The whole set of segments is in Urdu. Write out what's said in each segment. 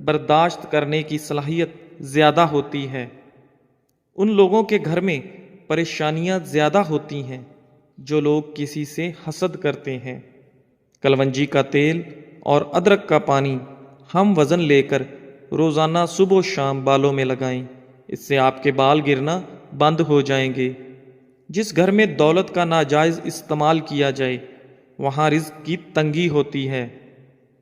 برداشت کرنے کی صلاحیت زیادہ ہوتی ہے۔ ان لوگوں کے گھر میں پریشانیاں زیادہ ہوتی ہیں جو لوگ کسی سے حسد کرتے ہیں۔ کلونجی کا تیل اور ادرک کا پانی ہم وزن لے کر روزانہ صبح و شام بالوں میں لگائیں، اس سے آپ کے بال گرنا بند ہو جائیں گے۔ جس گھر میں دولت کا ناجائز استعمال کیا جائے وہاں رزق کی تنگی ہوتی ہے۔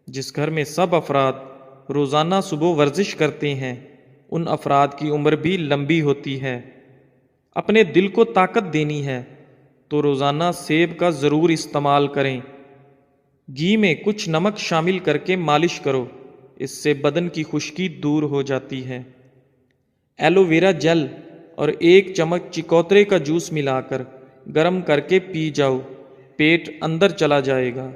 جس گھر میں سب افراد روزانہ صبح ورزش کرتے ہیں ان افراد کی عمر بھی لمبی ہوتی ہے۔ اپنے دل کو طاقت دینی ہے تو روزانہ سیب کا ضرور استعمال کریں۔ گھی میں کچھ نمک شامل کر کے مالش کرو، اس سے بدن کی خشکی دور ہو جاتی ہے۔ ایلو ویرا جیل اور 1 چمچ چکوترے کا جوس ملا کر گرم کر کے پی جاؤ، پیٹ اندر چلا جائے گا۔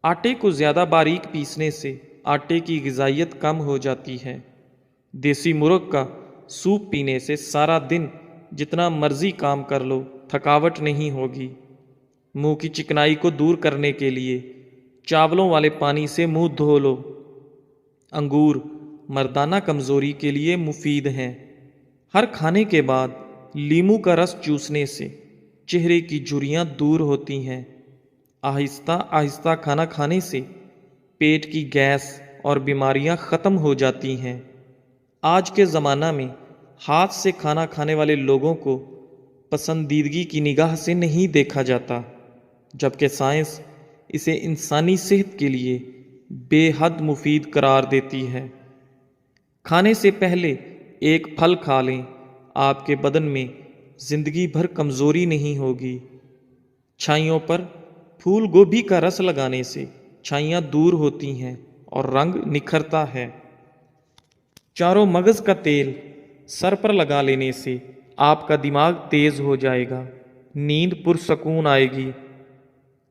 آٹے کو زیادہ باریک پیسنے سے آٹے کی غذائیت کم ہو جاتی ہے۔ دیسی مرغ کا سوپ پینے سے سارا دن جتنا مرضی کام کر لو تھکاوٹ نہیں ہوگی۔ منہ کی چکنائی کو دور کرنے کے لیے چاولوں والے پانی سے منہ دھو لو۔ انگور مردانہ کمزوری کے لیے مفید ہیں۔ ہر کھانے کے بعد لیموں کا رس چوسنے سے چہرے کی جھریاں دور ہوتی ہیں۔ آہستہ آہستہ کھانا کھانے سے پیٹ کی گیس اور بیماریاں ختم ہو جاتی ہیں۔ آج کے زمانہ میں ہاتھ سے کھانا کھانے والے لوگوں کو پسندیدگی کی نگاہ سے نہیں دیکھا جاتا، جبکہ سائنس اسے انسانی صحت کے لیے بے حد مفید قرار دیتی ہے۔ کھانے سے پہلے 1 پھل کھا لیں، آپ کے بدن میں زندگی بھر کمزوری نہیں ہوگی۔ چھائیوں پر پھول گوبھی کا رس لگانے سے چھائیاں دور ہوتی ہیں اور رنگ نکھرتا ہے۔ چاروں مغز کا تیل سر پر لگا لینے سے آپ کا دماغ تیز ہو جائے گا، نیند پرسکون آئے گی۔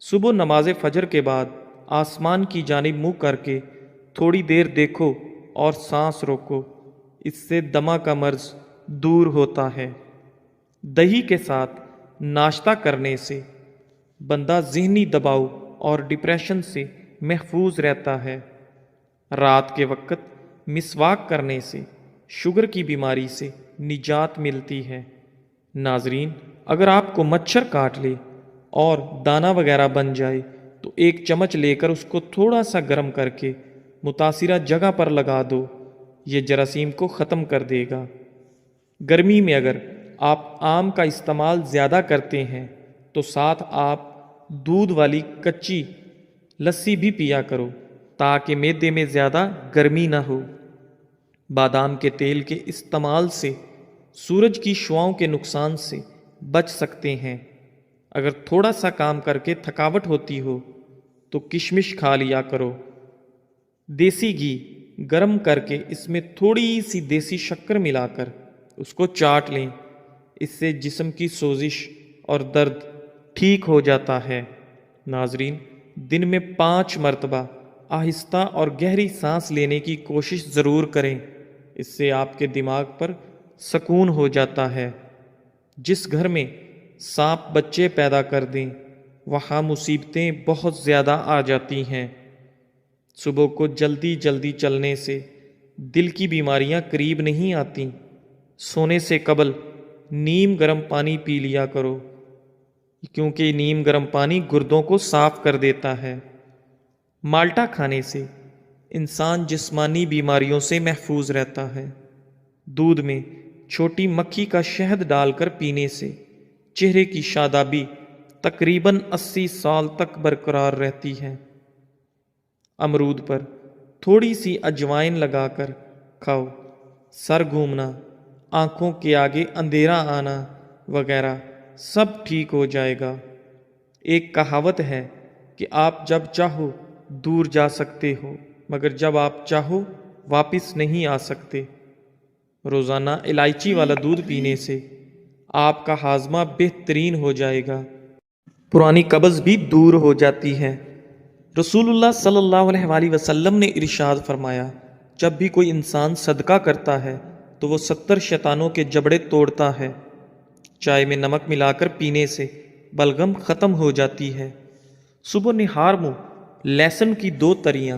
صبح نماز فجر کے بعد آسمان کی جانب منہ کر کے تھوڑی دیر دیکھو اور سانس روکو، اس سے دمہ کا مرض دور ہوتا ہے۔ دہی کے ساتھ ناشتہ کرنے سے بندہ ذہنی دباؤ اور ڈپریشن سے محفوظ رہتا ہے۔ رات کے وقت مسواک کرنے سے شوگر کی بیماری سے نجات ملتی ہے۔ ناظرین، اگر آپ کو مچھر کاٹ لے اور دانہ وغیرہ بن جائے تو 1 چمچ لے کر اس کو تھوڑا سا گرم کر کے متاثرہ جگہ پر لگا دو، یہ جراثیم کو ختم کر دے گا۔ گرمی میں اگر آپ آم کا استعمال زیادہ کرتے ہیں تو ساتھ آپ دودھ والی کچی لسی بھی پیا کرو تاکہ معدے میں زیادہ گرمی نہ ہو۔ بادام کے تیل کے استعمال سے سورج کی شعاؤں کے نقصان سے بچ سکتے ہیں۔ اگر تھوڑا سا کام کر کے تھکاوٹ ہوتی ہو تو کشمش کھا لیا کرو۔ دیسی گھی گرم کر کے اس میں تھوڑی سی دیسی شکر ملا کر اس کو چاٹ لیں، اس سے جسم کی سوزش اور درد ٹھیک ہو جاتا ہے۔ ناظرین، دن میں 5 مرتبہ آہستہ اور گہری سانس لینے کی کوشش ضرور کریں، اس سے آپ کے دماغ پر سکون ہو جاتا ہے۔ جس گھر میں سانپ بچے پیدا کر دیں وہاں مصیبتیں بہت زیادہ آ جاتی ہیں۔ صبح کو جلدی جلدی چلنے سے دل کی بیماریاں قریب نہیں آتیں۔ سونے سے قبل نیم گرم پانی پی لیا کرو، کیونکہ نیم گرم پانی گردوں کو صاف کر دیتا ہے۔ مالٹا کھانے سے انسان جسمانی بیماریوں سے محفوظ رہتا ہے۔ دودھ میں چھوٹی مکھی کا شہد ڈال کر پینے سے چہرے کی شادابی تقریباً 80 سال تک برقرار رہتی ہے۔ امرود پر تھوڑی سی اجوائن لگا کر کھاؤ، سر گھومنا، آنکھوں کے آگے اندھیرا آنا وغیرہ سب ٹھیک ہو جائے گا۔ ایک کہاوت ہے کہ آپ جب چاہو دور جا سکتے ہو مگر جب آپ چاہو واپس نہیں آ سکتے۔ روزانہ الائچی والا دودھ پینے سے آپ کا ہاضمہ بہترین ہو جائے گا، پرانی قبض بھی دور ہو جاتی ہے۔ رسول اللہ صلی اللہ علیہ وآلہ وسلم نے ارشاد فرمایا، جب بھی کوئی انسان صدقہ کرتا ہے تو وہ 70 شیطانوں کے جبڑے توڑتا ہے۔ چائے میں نمک ملا کر پینے سے بلغم ختم ہو جاتی ہے۔ صبح نہار منہ لہسن کی 2 تریاں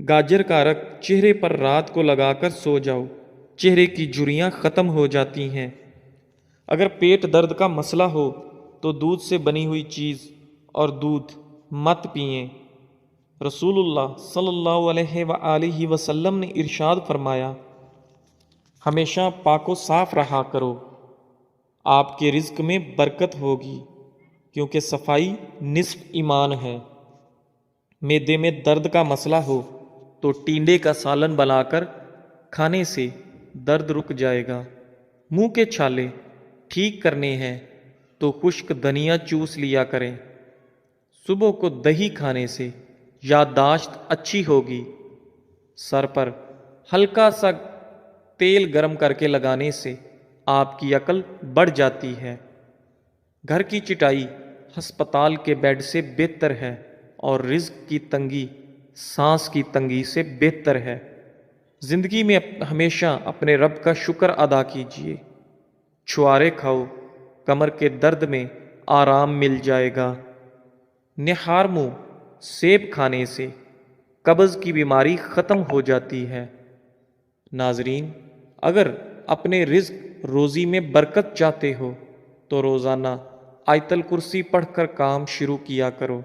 گاجر کا عرق چہرے پر رات کو لگا کر سو جاؤ، چہرے کی جھریاں ختم ہو جاتی ہیں۔ اگر پیٹ درد کا مسئلہ ہو تو دودھ سے بنی ہوئی چیز اور دودھ مت پئیں۔ رسول اللہ صلی اللہ علیہ وآلہ وسلم نے ارشاد فرمایا، ہمیشہ پاک و صاف رہا کرو، آپ کے رزق میں برکت ہوگی، کیونکہ صفائی نصف ایمان ہے۔ معدے میں درد کا مسئلہ ہو تو ٹینڈے کا سالن بنا کر کھانے سے درد رک جائے گا۔ منہ کے چھالے ٹھیک کرنے ہیں تو خشک دھنیا چوس لیا کریں۔ صبح کو دہی کھانے سے یادداشت اچھی ہوگی۔ سر پر ہلکا سا تیل گرم کر کے لگانے سے آپ کی عقل بڑھ جاتی ہے۔ گھر کی چٹائی ہسپتال کے بیڈ سے بہتر ہے، اور رزق کی تنگی سانس کی تنگی سے بہتر ہے۔ زندگی میں ہمیشہ اپنے رب کا شکر ادا کیجیے۔ چھوارے کھاؤ، کمر کے درد میں آرام مل جائے گا۔ نہار منہ سیب کھانے سے قبض کی بیماری ختم ہو جاتی ہے۔ ناظرین، اگر اپنے رزق روزی میں برکت چاہتے ہو تو روزانہ آیت الکرسی پڑھ کر کام شروع کیا کرو۔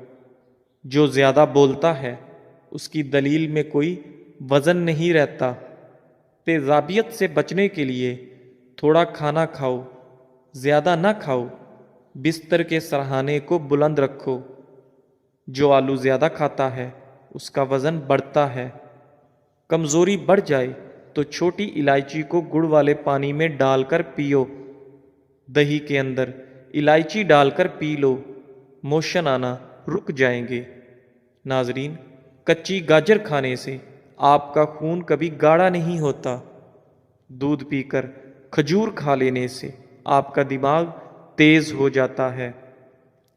جو زیادہ بولتا ہے اس کی دلیل میں کوئی وزن نہیں رہتا۔ تیزابیت سے بچنے کے لیے تھوڑا کھانا کھاؤ، زیادہ نہ کھاؤ۔ بستر کے سرہانے کو بلند رکھو۔ جو آلو زیادہ کھاتا ہے اس کا وزن بڑھتا ہے۔ کمزوری بڑھ جائے تو چھوٹی الائچی کو گڑ والے پانی میں ڈال کر پیو۔ دہی کے اندر الائچی ڈال کر پی لو، موشن آنا رک جائیں گے۔ ناظرین، کچی گاجر کھانے سے آپ کا خون کبھی گاڑھا نہیں ہوتا۔ دودھ پی کر کھجور کھا لینے سے آپ کا دماغ تیز ہو جاتا ہے۔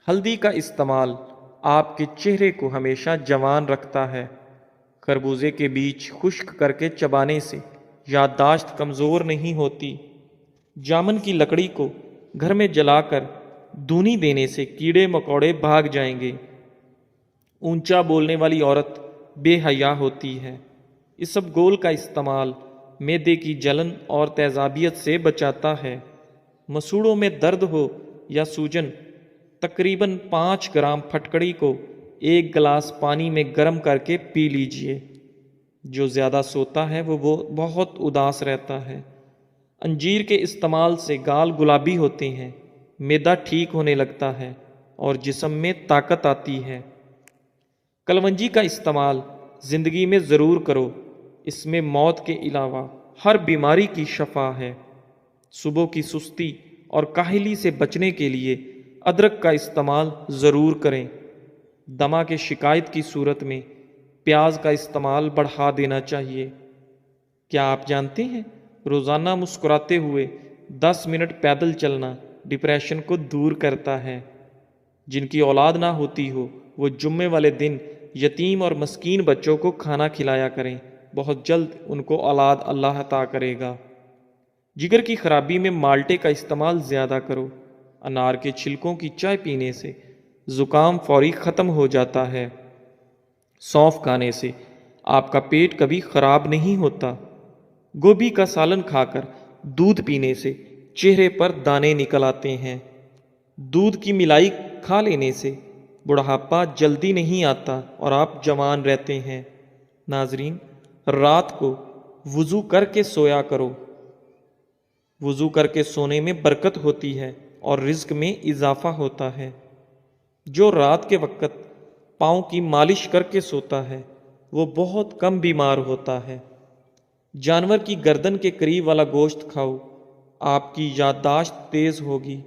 ہلدی کا استعمال آپ کے چہرے کو ہمیشہ جوان رکھتا ہے۔ خربوزے کے بیج خشک کر کے چبانے سے یادداشت کمزور نہیں ہوتی۔ جامن کی لکڑی کو گھر میں جلا کر دھونی دینے سے کیڑے مکوڑے بھاگ جائیں گے۔ اونچا بولنے والی عورت بے حیا ہوتی ہے۔ اسبگول کا استعمال معدے کی جلن اور تیزابیت سے بچاتا ہے۔ مسوڑوں میں درد ہو یا سوجن، تقریباً 5 گرام پھٹکڑی کو 1 گلاس پانی میں گرم کر کے پی لیجئے۔ جو زیادہ سوتا ہے وہ بہت اداس رہتا ہے۔ انجیر کے استعمال سے گال گلابی ہوتے ہیں، معدہ ٹھیک ہونے لگتا ہے اور جسم میں طاقت آتی ہے۔ کلونجی کا استعمال زندگی میں ضرور کرو، اس میں موت کے علاوہ ہر بیماری کی شفا ہے۔ صبح کی سستی اور کاہلی سے بچنے کے لیے ادرک کا استعمال ضرور کریں۔ دمہ کے شکایت کی صورت میں پیاز کا استعمال بڑھا دینا چاہیے۔ کیا آپ جانتے ہیں روزانہ مسکراتے ہوئے 10 منٹ پیدل چلنا ڈپریشن کو دور کرتا ہے؟ جن کی اولاد نہ ہوتی ہو وہ جمعے والے دن یتیم اور مسکین بچوں کو کھانا کھلایا کریں، بہت جلد ان کو اولاد اللہ عطا کرے گا۔ جگر کی خرابی میں مالٹے کا استعمال زیادہ کرو۔ انار کے چھلکوں کی چائے پینے سے زکام فوری ختم ہو جاتا ہے۔ سونف کھانے سے آپ کا پیٹ کبھی خراب نہیں ہوتا۔ گوبھی کا سالن کھا کر دودھ پینے سے چہرے پر دانے نکل آتے ہیں۔ دودھ کی ملائی کھا لینے سے بڑھاپا جلدی نہیں آتا اور آپ جوان رہتے ہیں۔ ناظرین، رات کو وضو کر کے سویا کرو۔ وضو کر کے سونے میں برکت ہوتی ہے اور رزق میں اضافہ ہوتا ہے۔ جو رات کے وقت پاؤں کی مالش کر کے سوتا ہے وہ بہت کم بیمار ہوتا ہے۔ جانور کی گردن کے قریب والا گوشت کھاؤ، آپ کی یادداشت تیز ہوگی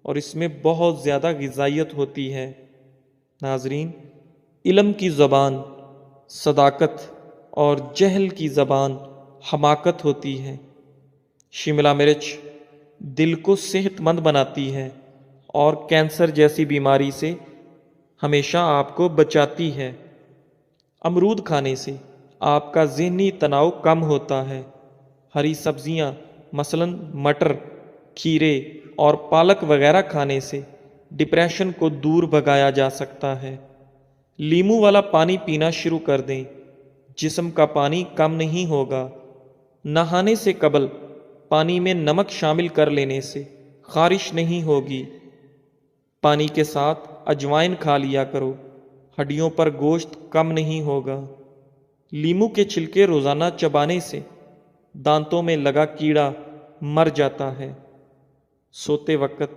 اور اس میں بہت زیادہ غذائیت ہوتی ہے۔ ناظرین، علم کی زبان صداقت اور جہل کی زبان حماقت ہوتی ہے۔ شملہ مرچ دل کو صحت مند بناتی ہے اور کینسر جیسی بیماری سے ہمیشہ آپ کو بچاتی ہے۔ امرود کھانے سے آپ کا ذہنی تناؤ کم ہوتا ہے۔ ہری سبزیاں مثلاً مٹر، کھیرے اور پالک وغیرہ کھانے سے ڈپریشن کو دور بھگایا جا سکتا ہے۔ لیموں والا پانی پینا شروع کر دیں۔ جسم کا پانی کم نہیں ہوگا۔ نہانے سے قبل پانی میں نمک شامل کر لینے سے خارش نہیں ہوگی۔ پانی کے ساتھ اجوائن کھا لیا کرو، ہڈیوں پر گوشت کم نہیں ہوگا۔ لیمو کے چھلکے روزانہ چبانے سے دانتوں میں لگا کیڑا مر جاتا ہے۔ سوتے وقت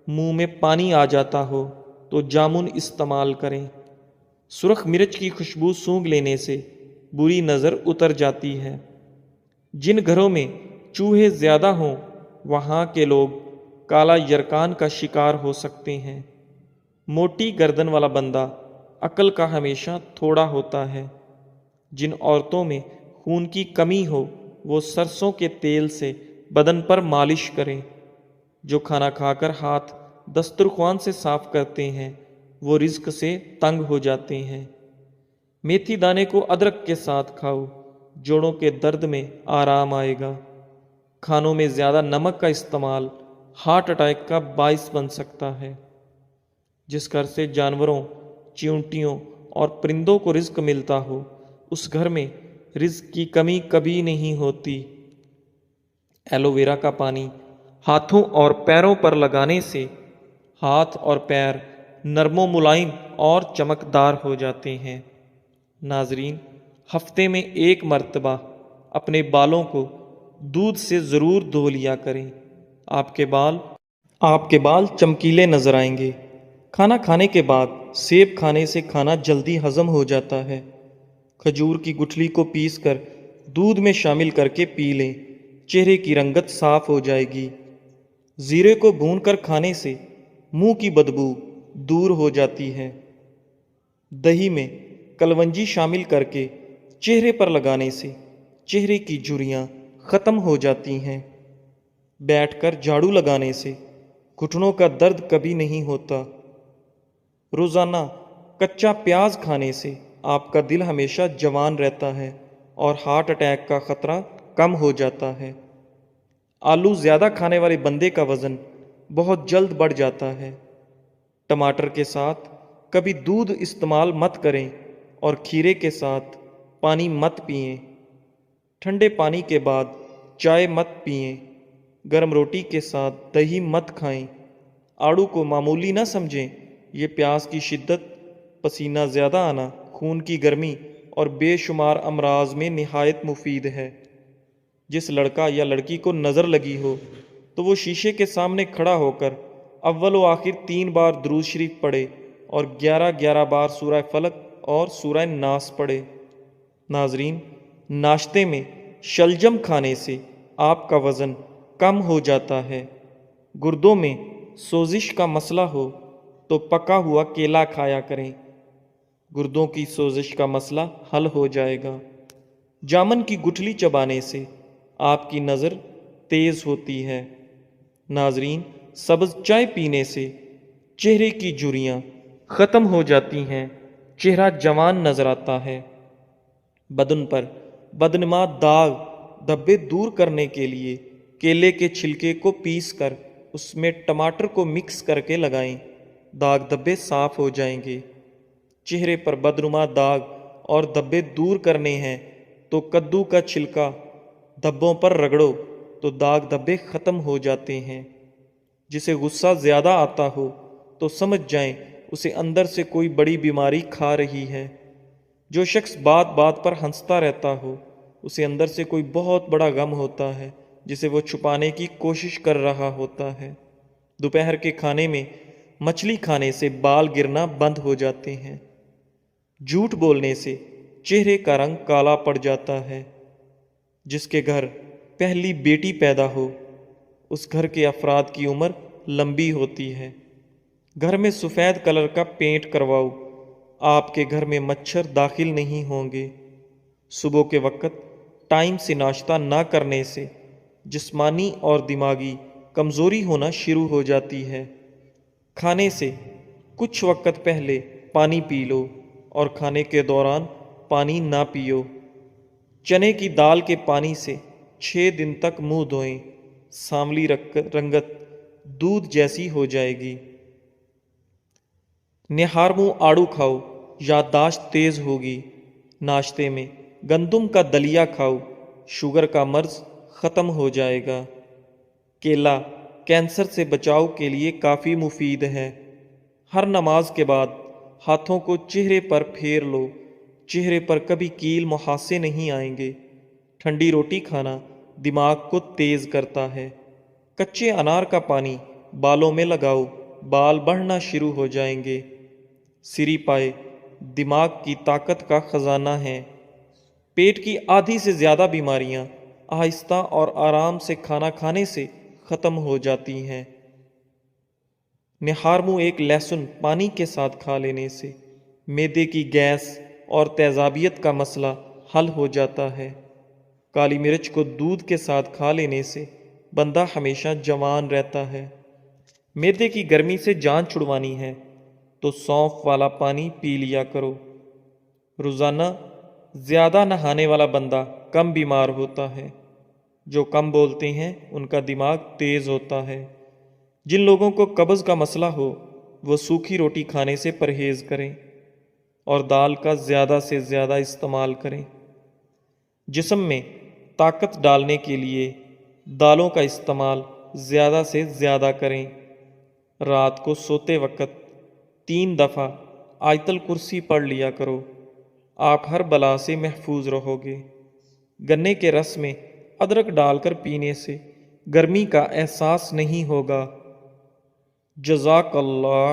منہ میں پانی آ جاتا ہو تو جامن استعمال کریں۔ سرخ مرچ کی خوشبو سونگھ لینے سے بری نظر اتر جاتی ہے۔ جن گھروں میں چوہے زیادہ ہوں وہاں کے لوگ کالا یرکان کا شکار ہو سکتے ہیں۔ موٹی گردن والا بندہ عقل کا ہمیشہ تھوڑا ہوتا ہے۔ جن عورتوں میں خون کی کمی ہو وہ سرسوں کے تیل سے بدن پر مالش کریں۔ جو کھانا کھا کر ہاتھ دسترخوان سے صاف کرتے ہیں وہ رزق سے تنگ ہو جاتے ہیں۔ میتھی دانے کو ادرک کے ساتھ کھاؤ، جوڑوں کے درد میں آرام آئے گا۔ کھانوں میں زیادہ نمک کا استعمال ہارٹ اٹیک کا باعث بن سکتا ہے۔ جس گھر سے جانوروں، چیونٹیوں اور پرندوں کو رزق ملتا ہو اس گھر میں رزق کی کمی کبھی نہیں ہوتی۔ ایلو ویرا کا پانی ہاتھوں اور پیروں پر لگانے سے ہاتھ اور پیر نرم و ملائم اور چمکدار ہو جاتے ہیں۔ ناظرین، ہفتے میں ایک مرتبہ اپنے بالوں کو دودھ سے ضرور دھو لیا کریں۔ آپ کے بال چمکیلے نظر آئیں گے۔ کھانا کھانے کے بعد سیب کھانے سے کھانا جلدی ہضم ہو جاتا ہے۔ کھجور کی گٹھلی کو پیس کر دودھ میں شامل کر کے پی لیں، چہرے کی رنگت صاف ہو جائے گی۔ زیرے کو بھون کر کھانے سے منہ کی بدبو دور ہو جاتی ہے۔ دہی میں کلونجی شامل کر کے چہرے پر لگانے سے چہرے کی جھریاں ختم ہو جاتی ہیں۔ بیٹھ کر جھاڑو لگانے سے گھٹنوں کا درد کبھی نہیں ہوتا۔ روزانہ کچا پیاز کھانے سے آپ کا دل ہمیشہ جوان رہتا ہے اور ہارٹ اٹیک کا خطرہ کم ہو جاتا ہے۔ آلو زیادہ کھانے والے بندے کا وزن بہت جلد بڑھ جاتا ہے۔ ٹماٹر کے ساتھ کبھی دودھ استعمال مت کریں اور کھیرے کے ساتھ پانی مت پئیں۔ ٹھنڈے پانی کے بعد چائے مت پئیں۔ گرم روٹی کے ساتھ دہی مت کھائیں۔ آڑو کو معمولی نہ سمجھیں، یہ پیاس کی شدت، پسینہ زیادہ آنا، خون کی گرمی اور بے شمار امراض میں نہایت مفید ہے۔ جس لڑکا یا لڑکی کو نظر لگی ہو تو وہ شیشے کے سامنے کھڑا ہو کر اول و آخر 3 بار درود شریف پڑھے اور 11 بار سورہ فلق اور سورہ ناس پڑھے۔ ناظرین، ناشتے میں شلجم کھانے سے آپ کا وزن کم ہو جاتا ہے۔ گردوں میں سوزش کا مسئلہ ہو تو پکا ہوا کیلا کھایا کریں، گردوں کی سوزش کا مسئلہ حل ہو جائے گا۔ جامن کی گٹھلی چبانے سے آپ کی نظر تیز ہوتی ہے۔ ناظرین، سبز چائے پینے سے چہرے کی جھریاں ختم ہو جاتی ہیں، چہرہ جوان نظر آتا ہے۔ بدن پر بدنما داغ دھبے دور کرنے کے لیے کیلے کے چھلکے کو پیس کر اس میں ٹماٹر کو مکس کر کے لگائیں، داغ دھبے صاف ہو جائیں گے۔ چہرے پر بدنما داغ اور دھبے دور کرنے ہیں تو کدو کا چھلکا دھبوں پر رگڑو تو داغ دھبے ختم ہو جاتے ہیں۔ جسے غصہ زیادہ آتا ہو تو سمجھ جائیں اسے اندر سے کوئی بڑی بیماری کھا رہی ہے۔ جو شخص بات بات پر ہنستا رہتا ہو اسے اندر سے کوئی بہت بڑا غم ہوتا ہے جسے وہ چھپانے کی کوشش کر رہا ہوتا ہے۔ دوپہر کے کھانے میں مچھلی کھانے سے بال گرنا بند ہو جاتے ہیں۔ جھوٹ بولنے سے چہرے کا رنگ کالا پڑ جاتا ہے۔ جس کے گھر پہلی بیٹی پیدا ہو اس گھر کے افراد کی عمر لمبی ہوتی ہے۔ گھر میں سفید کلر کا پینٹ کرواؤ، آپ کے گھر میں مچھر داخل نہیں ہوں گے۔ صبح کے وقت ٹائم سے ناشتہ نہ کرنے سے جسمانی اور دماغی کمزوری ہونا شروع ہو جاتی ہے۔ کھانے سے کچھ وقت پہلے پانی پی لو اور کھانے کے دوران پانی نہ پیو۔ چنے کی دال کے پانی سے 6 دن تک منہ دھوئیں، سانولی رنگت دودھ جیسی ہو جائے گی۔ نہار منہ آڑو کھاؤ، یادداشت تیز ہوگی۔ ناشتے میں گندم کا دلیا کھاؤ، شوگر کا مرض ختم ہو جائے گا۔ کیلا کینسر سے بچاؤ کے لیے کافی مفید ہے۔ ہر نماز کے بعد ہاتھوں کو چہرے پر پھیر لو، چہرے پر کبھی کیل محاسے نہیں آئیں گے۔ ٹھنڈی روٹی کھانا دماغ کو تیز کرتا ہے۔ کچے انار کا پانی بالوں میں لگاؤ، بال بڑھنا شروع ہو جائیں گے۔ سری پائے دماغ کی طاقت کا خزانہ ہے۔ پیٹ کی آدھی سے زیادہ بیماریاں آہستہ اور آرام سے کھانا کھانے سے ختم ہو جاتی ہیں۔ نہارمو ایک لہسن پانی کے ساتھ کھا لینے سے معدے کی گیس اور تیزابیت کا مسئلہ حل ہو جاتا ہے۔ کالی مرچ کو دودھ کے ساتھ کھا لینے سے بندہ ہمیشہ جوان رہتا ہے۔ معدے کی گرمی سے جان چھڑوانی ہے تو سونف والا پانی پی لیا کرو۔ روزانہ زیادہ نہانے والا بندہ کم بیمار ہوتا ہے۔ جو کم بولتے ہیں ان کا دماغ تیز ہوتا ہے۔ جن لوگوں کو قبض کا مسئلہ ہو وہ سوکھی روٹی کھانے سے پرہیز کریں اور دال کا زیادہ سے زیادہ استعمال کریں۔ جسم میں طاقت ڈالنے کے لیے دالوں کا استعمال زیادہ سے زیادہ کریں۔ رات کو سوتے وقت 3 دفعہ آیت الکرسی پڑھ لیا کرو، آپ ہر بلا سے محفوظ رہو گے۔ گنے کے رس میں ادرک ڈال کر پینے سے گرمی کا احساس نہیں ہوگا۔ جزاک اللہ۔